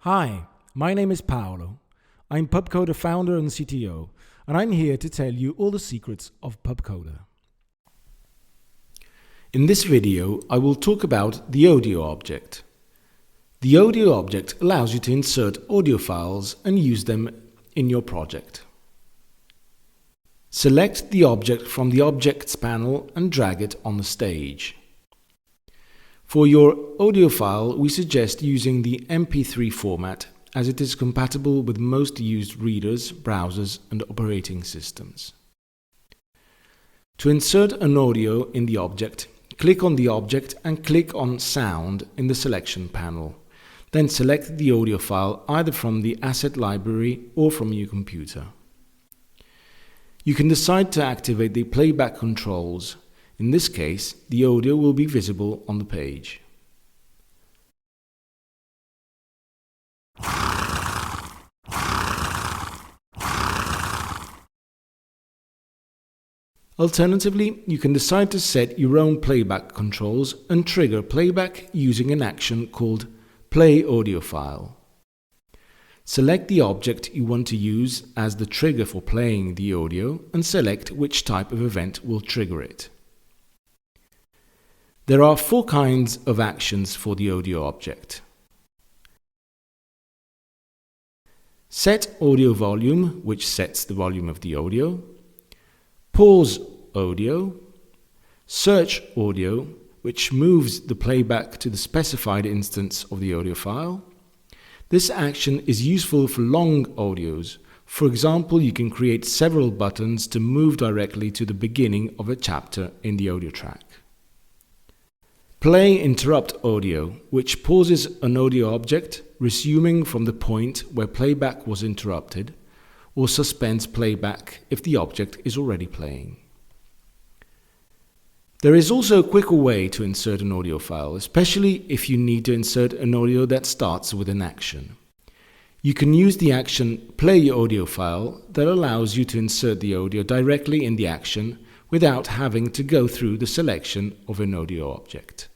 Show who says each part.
Speaker 1: Hi, my name is Paolo. I'm PubCoder founder and CTO, and I'm here to tell you all the secrets of PubCoder. In this video, I will talk about the audio object. The audio object allows you to insert audio files and use them in your project. Select the object from the Objects panel and drag it on the stage. For your audio file, we suggest using the MP3 format as it is compatible with most used readers, browsers and operating systems. To insert an audio in the object, click on the object and click on Sound in the Selection panel. Then select the audio file either from the asset library or from your computer. You can decide to activate the playback controls. In this case, the audio will be visible on the page. Alternatively, you can decide to set your own playback controls and trigger playback using an action called Play Audio File. Select the object you want to use as the trigger for playing the audio and select which type of event will trigger it. There are 4 kinds of actions for the audio object. Set audio volume, which sets the volume of the audio. Pause audio. Search audio, which moves the playback to the specified instance of the audio file. This action is useful for long audios. For example, you can create several buttons to move directly to the beginning of a chapter in the audio track. Play interrupt audio, which pauses an audio object, resuming from the point where playback was interrupted, or suspends playback if the object is already playing. There is also a quicker way to insert an audio file, especially if you need to insert an audio that starts with an action. You can use the action Play Audio File that allows you to insert the audio directly in the action without having to go through the selection of an audio object.